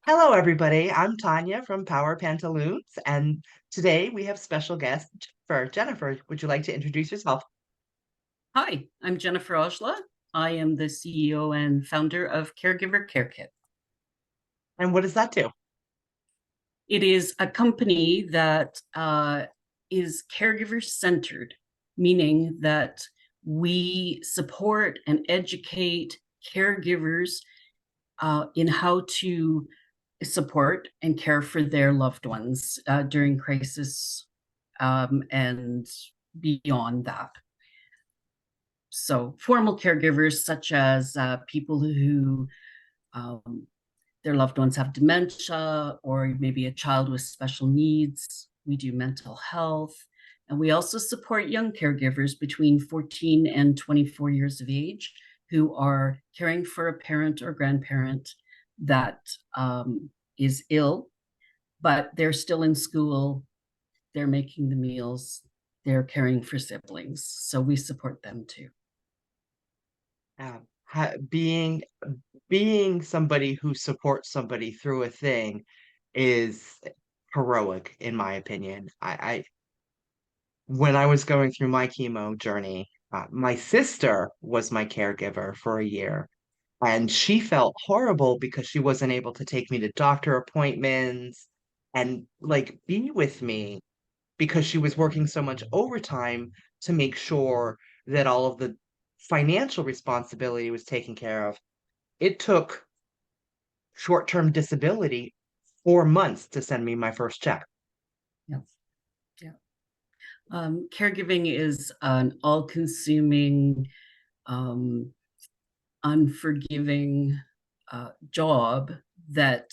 Hello, everybody. I'm Tanya from Power Pantaloons, and today we have special guest for Jennifer. Would you like to introduce yourself? Hi, I'm Jennifer Ojla. I am the CEO and founder of Caregiver Care Kit. And what does that do? It is a company that is caregiver centered, meaning that we support and educate caregivers in how to support and care for their loved ones during crisis and beyond that. So, formal caregivers, such as people who um, their loved ones have dementia or maybe a child with special needs. We do mental health. And we also support young caregivers between 14 and 24 years of age who are caring for a parent or grandparent that is ill, but they're still in school, they're making the meals, they're caring for siblings. So we support them too. Uh, being somebody who supports somebody through a thing is heroic, in my opinion. When I was going through my chemo journey, my sister was my caregiver for a year. And she felt horrible because she wasn't able to take me to doctor appointments and like be with me because she was working so much overtime to make sure that all of the financial responsibility was taken care of. It took short-term disability 4 months to send me my first check. Yeah. Yeah. Caregiving is an all consuming, um, unforgiving job that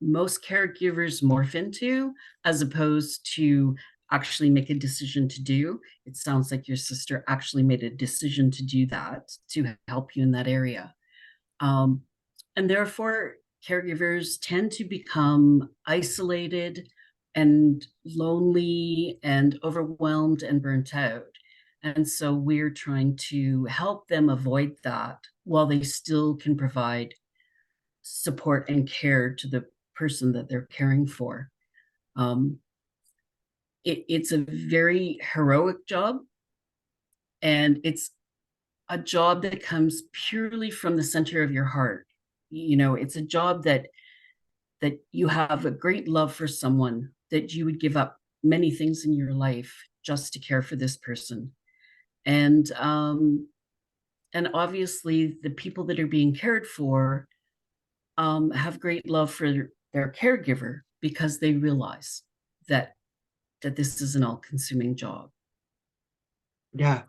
most caregivers morph into as opposed to actually make a decision to do. It sounds like your sister actually made a decision to do that to help you in that area. Um, and therefore, caregivers tend to become isolated and lonely and overwhelmed and burnt out. And so we're trying to help them avoid that while they still can provide support and care to the person that they're caring for. Um, it's a very heroic job, and it's a job that comes purely from the center of your heart. You know, it's a job that you have a great love for someone, that you would give up many things in your life just to care for this person. And and obviously the people that are being cared for have great love for their caregiver because they realize that this is an all-consuming job. Yeah,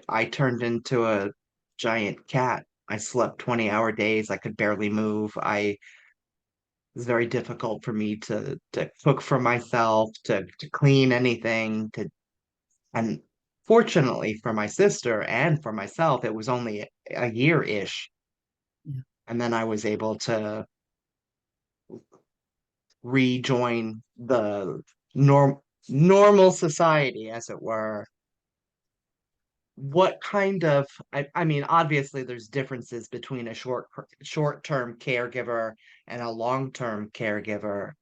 I turned into a giant cat. I slept 20-hour days. I could barely move. It's very difficult for me to cook for myself, to clean anything, to and fortunately for my sister and for myself, it was only a year-ish. Yeah. And then I was able to rejoin the normal society, as it were. What kind of, I mean, obviously there's differences between a short-term caregiver and a long-term caregiver.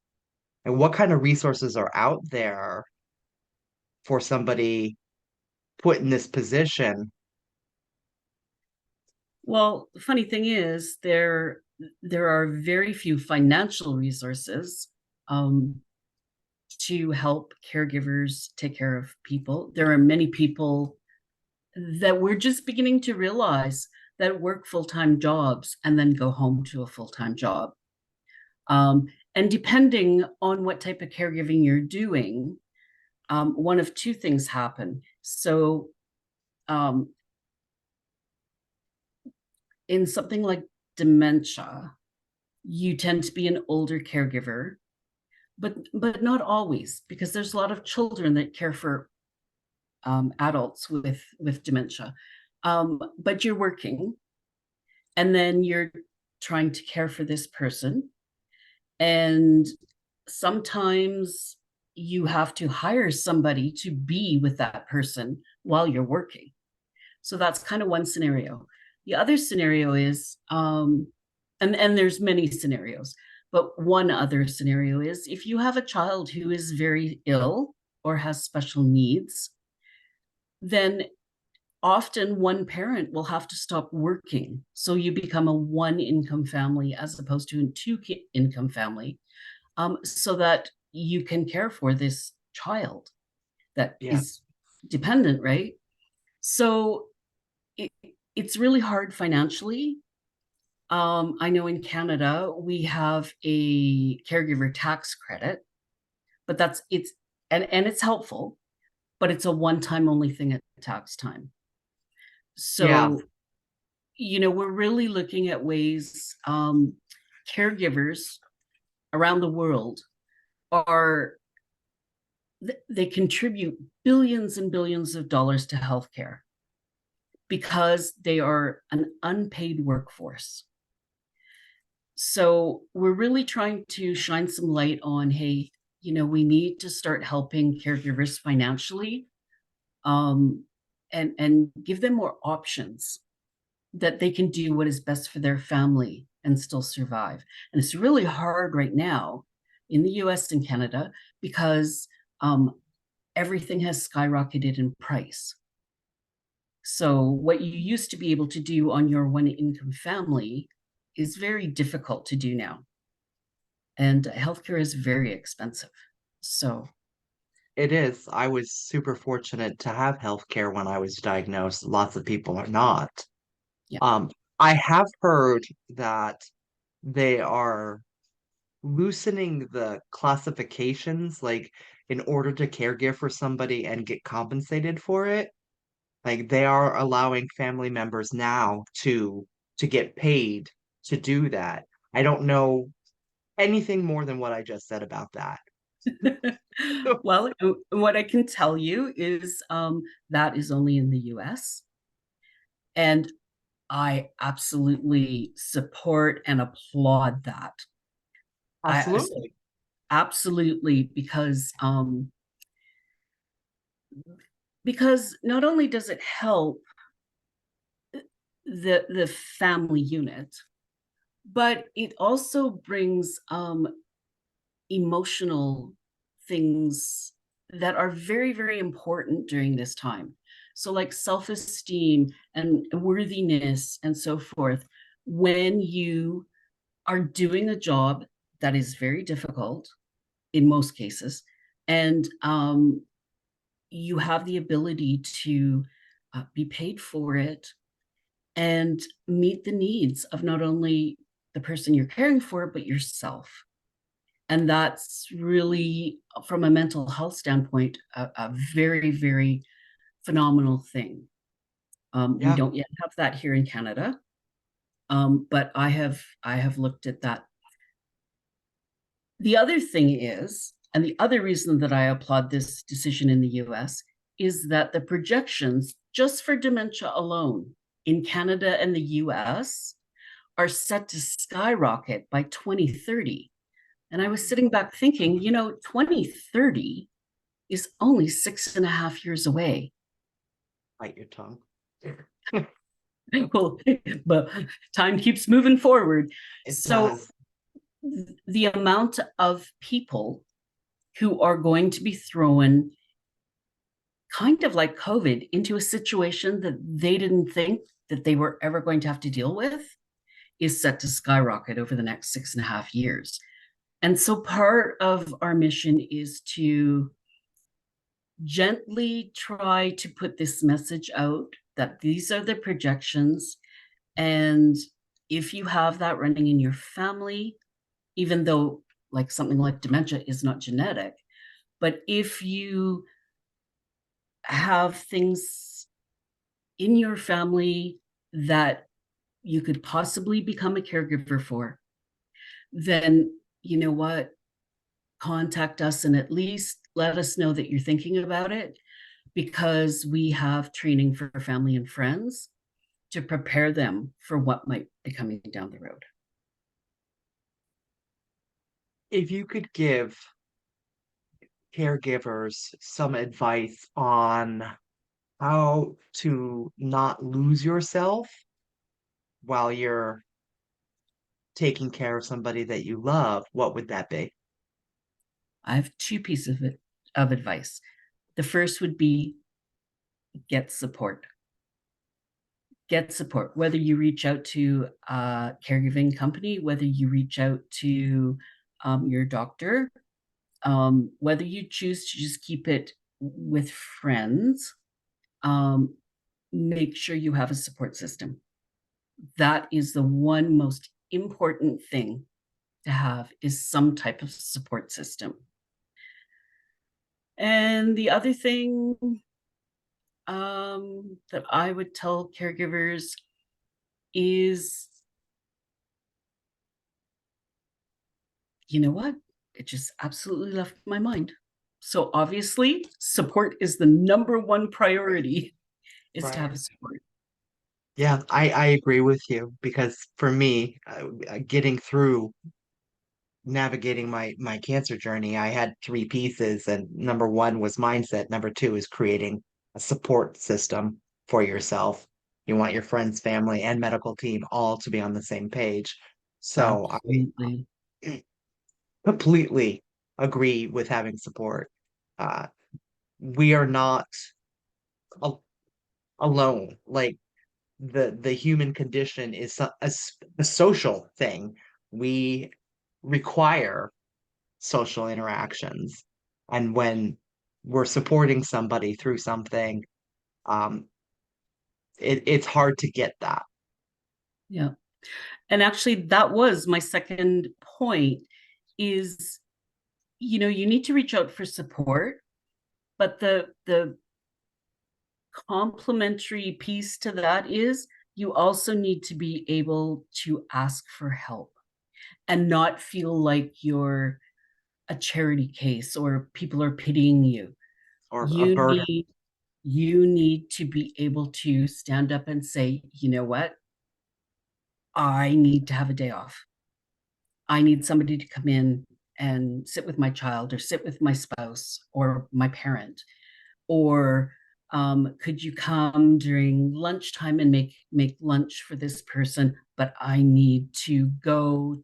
And what kind of resources are out there for somebody put in this position? Well, the funny thing is there are very few financial resources um, to help caregivers take care of people. There are many people that we're just beginning to realize that work full-time jobs and then go home to a full-time job. And depending on what type of caregiving you're doing, one of two things happen. So um, in something like dementia, you tend to be an older caregiver, but not always, because there's a lot of children that care for adults with dementia. But you're working, and then you're trying to care for this person, and sometimes you have to hire somebody to be with that person while you're working. So that's kind of one scenario. The other scenario is, and there's many scenarios, But one other scenario is if you have a child who is very ill or has special needs, then often one parent will have to stop working. So you become a one income family as opposed to a two income family, so that you can care for this child that Yeah. is dependent, right? So it, it's really hard financially. I know in Canada we have a caregiver tax credit, but that's it's and it's helpful, but it's a one-time only thing at tax time. Yeah. So, we're really looking at ways caregivers around the world are they contribute billions and billions of dollars to healthcare because they are an unpaid workforce. So we're really trying to shine some light on, hey, we need to start helping caregivers financially, um, and give them more options that they can do what is best for their family and still survive. And it's really hard right now in the US and Canada because everything has skyrocketed in price. So, what you used to be able to do on your one income family is very difficult to do now. And healthcare is very expensive. So, It is. I was super fortunate to have healthcare when I was diagnosed. Lots of people are not. yeah. Um, I have heard that they are loosening the classifications, like in order to caregive for somebody and get compensated for it. Like they are allowing family members now to get paid to do that. I don't know anything more than what I just said about that. Well, what I can tell you is that is only in the US. And I absolutely support and applaud that. I Absolutely. absolutely because not only does it help the family unit, but it also brings emotional things that are very, very important during this time. So, like self-esteem and worthiness and so forth. When you are doing a job that is very difficult in most cases, and you have the ability to be paid for it and meet the needs of not only the person you're caring for, but yourself. And that's really, from a mental health standpoint, a very, very phenomenal thing. We Yeah. don't yet have that here in Canada, but I have looked at that. The other thing is, and the other reason that I applaud this decision in the US is that the projections just for dementia alone in Canada and the US are set to skyrocket by 2030. And I was sitting back thinking, 2030 is only 6.5 years away. Bite your tongue. Well, but time keeps moving forward. It So does. the amount of people who are going to be thrown, kind of like COVID, into a situation that they didn't think that they were ever going to have to deal with is set to skyrocket over the next 6.5 years. And so part of our mission is to gently try to put this message out that these are the projections. And if you have that running in your family, even though like something like dementia is not genetic, but if you have things in your family that you could possibly become a caregiver for, then you know what? Contact us and at least let us know that you're thinking about it, because we have training for family and friends to prepare them for what might be coming down the road. If you could give caregivers some advice on how to not lose yourself while you're taking care of somebody that you love, what would that be? I have two pieces of advice. The first would be get support. Get support, whether you reach out to a caregiving company, whether you reach out to your doctor, whether you choose to just keep it with friends, um, make sure you have a support system. That is the one most important thing to have, is some type of support system. And the other thing that I would tell caregivers is, you know what? It just absolutely left my mind. So obviously, support is the number one priority, is to Right. have a support. Yeah, I agree with you because for me, getting through navigating my cancer journey, I had three pieces, and number one was mindset. Number two is creating a support system for yourself. You want your friends, family, and medical team all to be on the same page. So Absolutely. I completely agree with having support. Uh, we are not al alone. Like the human condition is a social thing. We require social interactions. And when we're supporting somebody through something, um, it's hard to get that. Yeah. And actually, that was my second point, is, you need to reach out for support, but the complementary piece to that is, you also need to be able to ask for help and not feel like you're a charity case or people are pitying you. Or a You burden. need you need to be able to stand up and say, you know what? I need to have a day off. I need somebody to come in and sit with my child or sit with my spouse or my parent. Or could you come during lunchtime and make lunch for this person? But I need to go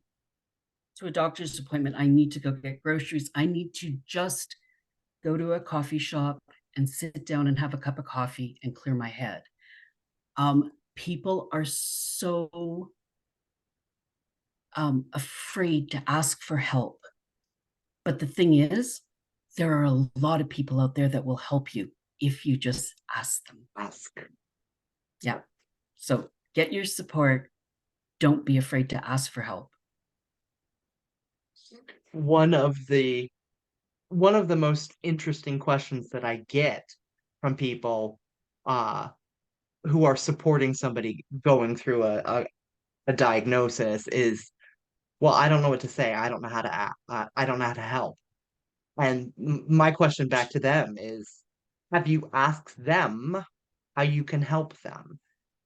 to a doctor's appointment. I need to go get groceries. I need to just go to a coffee shop and sit down and have a cup of coffee and clear my head. People are so afraid to ask for help. But the thing is, there are a lot of people out there that will help you if you just ask them. Ask. Yeah. So get your support. Don't be afraid to ask for help. One of the one of the most interesting questions that I get from people uh who are supporting somebody going through a diagnosis is, well, I don't know what to say. I don't know how to act. I don't know how to help. And my question back to them is, have you asked them how you can help them?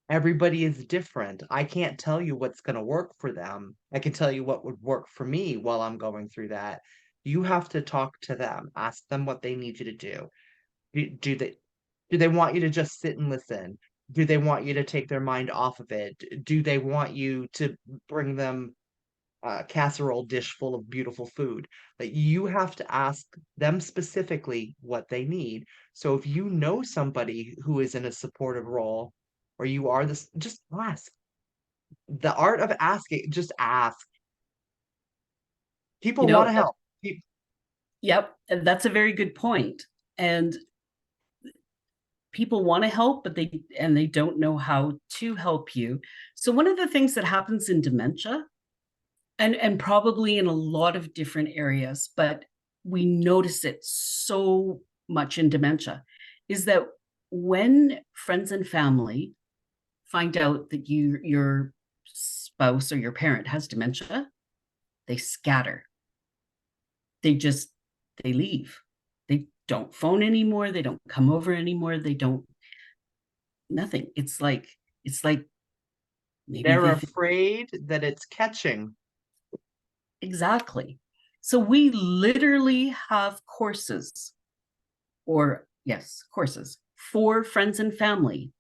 Everybody is different. I can't tell you what's going to work for them. I can tell you what would work for me while I'm going through that. You have to talk to them, ask them what they need you to do. Do they want you to just sit and listen? Do they want you to take their mind off of it? Do they want you to bring them casserole dish full of beautiful food? That you have to ask them specifically what they need. So if you know somebody who is in a supportive role, or you are this, just ask. The art of asking, just ask. You People want know, to help. yep, that's a very good point. And people want to help, but they don't know how to help you. So one of the things that happens in dementia, and probably in a lot of different areas, but we notice it so much in dementia, is that when friends and family find out that your spouse or your parent has dementia, they scatter. They leave. They don't phone anymore. They don't come over anymore. They don't, nothing. It's like maybe They're they think. afraid that it's catching. Exactly. So we literally have courses, or yes, courses for friends and family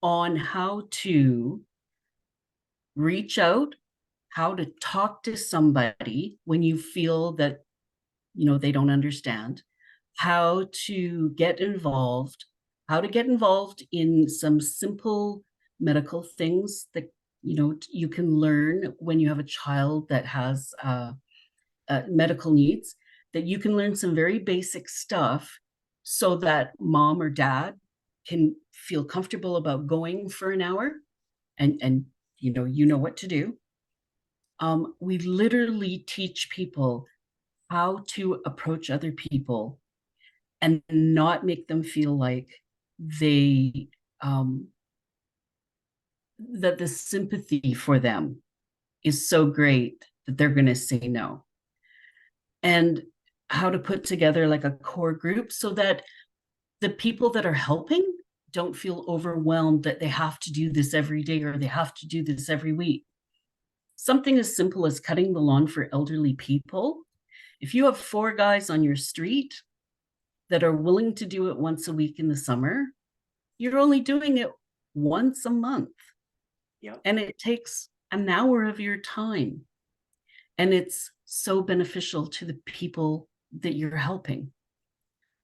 on how to reach out how to talk to somebody when you feel that, they don't understand, how to get involved, how to get involved in some simple medical things that, you can learn when you have a child that has medical needs, that you can learn some very basic stuff so that mom or dad can feel comfortable about going for an hour, and what to do. We literally teach people how to approach other people and not make them feel like they um, that the sympathy for them is so great that they're going to say no, and how to put together like a core group so that the people that are helping don't feel overwhelmed that they have to do this every day or they have to do this every week. Something as simple as cutting the lawn for elderly people. If you have 4 guys on your street that are willing to do it once a week in the summer, you're only doing it once a month. Yep. And it takes an hour of your time. And it's so beneficial to the people that you're helping.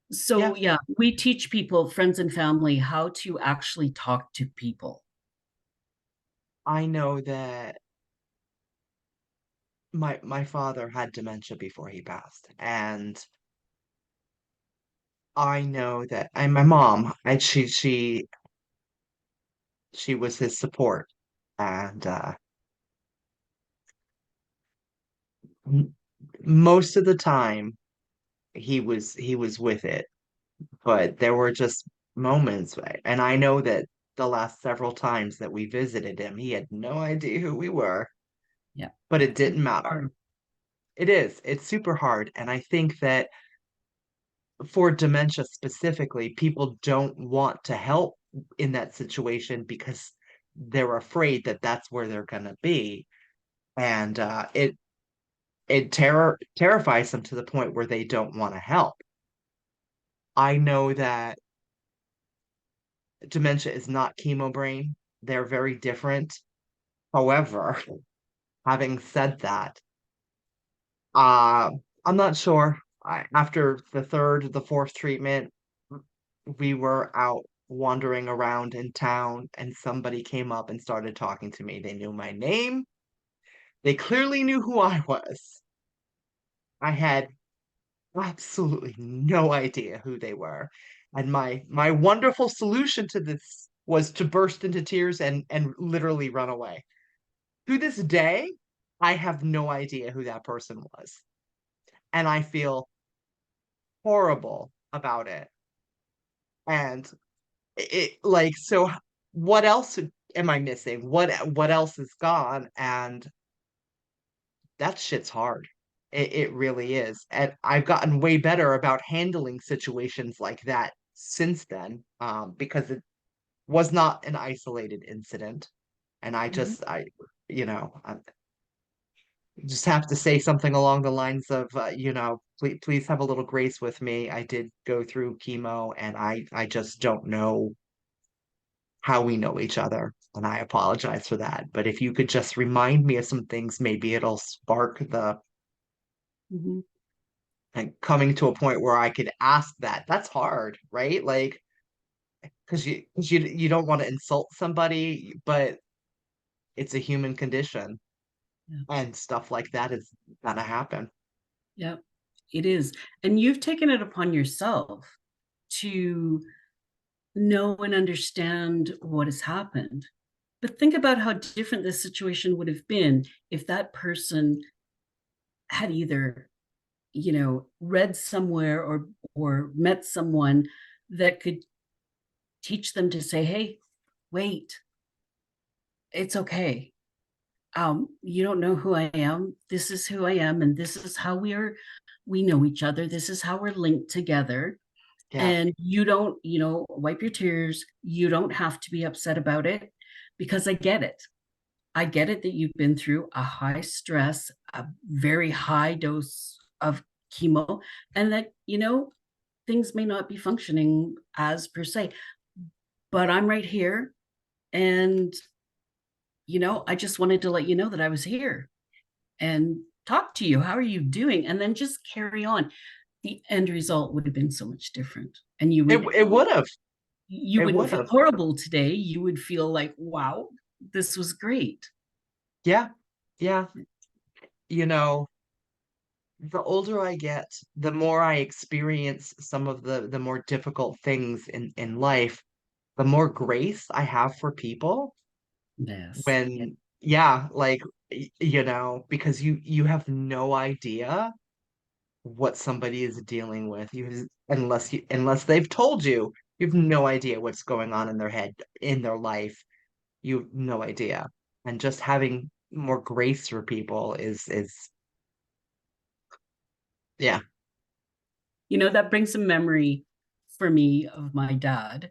Yeah, So, yeah, we teach people, friends and family, how to actually talk to people. I know that my father had dementia before he passed, and I know that, and my mom, and she was his support, and m- most of the time he was with it, but there were just moments, and I know that the last several times that we visited him, he had no idea who we were, Yeah. but it It's didn't matter. hard. It's super hard, and I think that for dementia specifically, people don't want to help in that situation because they're afraid that that's where they're going to be, and it terrifies them to the point where they don't want to help. I know that dementia is not chemo brain. They're very different. However, having said that, uh, I'm not sure. After the third, the fourth treatment, we were out wandering around in town, and somebody came up and started talking to me. They knew my name. They clearly knew who I was. I had absolutely no idea who they were. And my wonderful solution to this was to burst into tears and literally run away. To this day, I have no idea who that person was. And I feel horrible about it. And like, so what else am I missing? What else is gone? And that shit's hard. It really is. And I've gotten way better about handling situations like that since then, because it was not an isolated incident. And Mhm. I just have to say something along the lines of, please have a little grace with me. I did go through chemo, and I just don't know how we know each other. And I apologize for that. But if you could just remind me of some things, maybe it'll spark the Mhm. and coming to a point where I could ask that. That's hard, right? Like, because you don't want to insult somebody, but it's a human condition, Yeah. and stuff like that is gonna happen. Yeah, it is. And you've taken it upon yourself to know and understand what has happened. But think about how different this situation would have been if that person had either, read somewhere or met someone that could teach them to say, "Hey, wait, it's okay. You don't know who I am. This is who I am, and this is how we know each other. This is how we're linked together. Yeah, And you don't, wipe your tears. You don't have to be upset about it because I get it. I get it that you've been through a high stress, a very high dose of chemo, and that, things may not be functioning as per se, but I'm right here. And, I just wanted to let you know that I was here. and talk to you. How are you doing? And then just carry on. The end result would have been so much different. And It would have. you It wouldn't would feel have. horrible today. You would feel like, wow, this was great. Yeah. Yeah. You know, the older I get, the more I experience some of the more difficult things in life, the more grace I have for people Yes. Yeah. when, yeah, like, because you have no idea what somebody is dealing with. Unless they've told you, you have no idea what's going on in their head, in their life. You have no idea. And just having more grace for people is yeah. That brings a memory for me of my dad,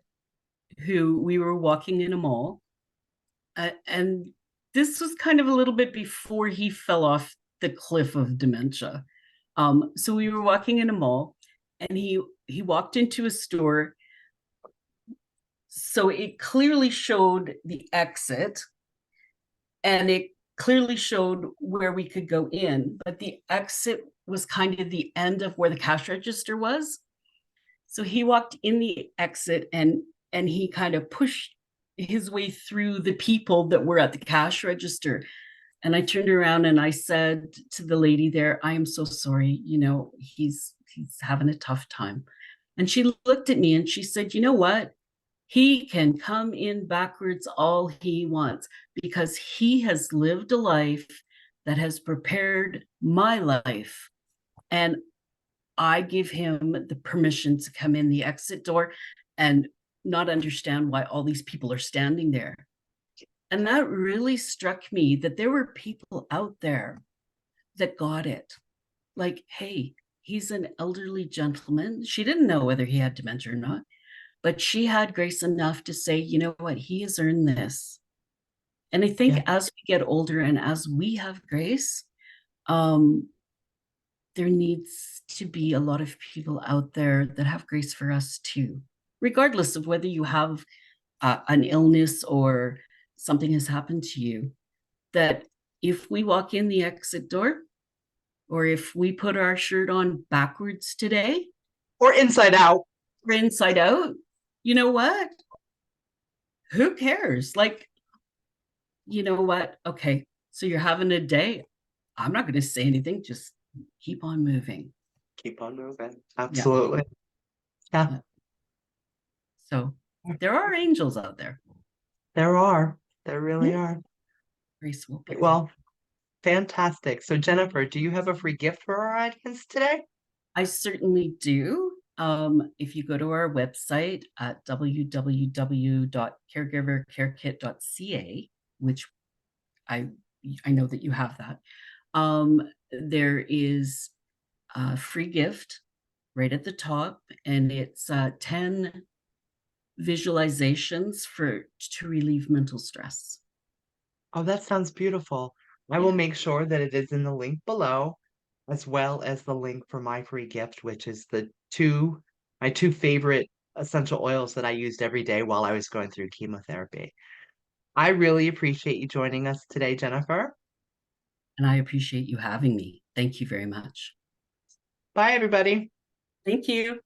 who we were walking in a mall. And this was kind of a little bit before he fell off the cliff of dementia. So we were walking in a mall, and he walked into a store. So it clearly showed the exit, and it clearly showed where we could go in, but the exit was kind of the end of where the cash register was. So he walked in the exit, and he kind of pushed his way through the people that were at the cash register. And I turned around and I said to the lady there, I am so sorry, he's having a tough time. And she looked at me and she said, you know what? He can come in backwards all he wants, because he has lived a life that has prepared my life. And I give him the permission to come in the exit door and not understand why all these people are standing there. And that really struck me, that there were people out there that got it. Like, hey, he's an elderly gentleman. She didn't know whether he had dementia or not, but she had grace enough to say, you know what, he has earned this. And I think Yeah. as we get older and as we have grace, um, there needs to be a lot of people out there that have grace for us too, regardless of whether you have an illness or something has happened to you. That if we walk in the exit door, or if we put our shirt on backwards today, Or inside out. or inside out, you know what? Who cares? Like, you know what? Okay, so you're having a day. I'm not going to say anything. Just keep on moving. Keep on moving. Yeah. Absolutely. Yeah. Yeah. So there are angels out there. There are. There really Yeah. are. Grace will be there. Well, fantastic. So, Jennifer, do you have a free gift for our audience today? I certainly do. If you go to our website at www.caregivercarekit.ca, which I I know that you have that, there is a free gift right at the top, and it's 10 visualizations to relieve mental stress. Oh, that sounds beautiful. I will Yeah. make sure that it is in the link below, as well as the link for my free gift, which is my two favorite essential oils that I used every day while I was going through chemotherapy. I really appreciate you joining us today, Jennifer. And I appreciate you having me. Thank you very much. Bye, everybody. Thank you.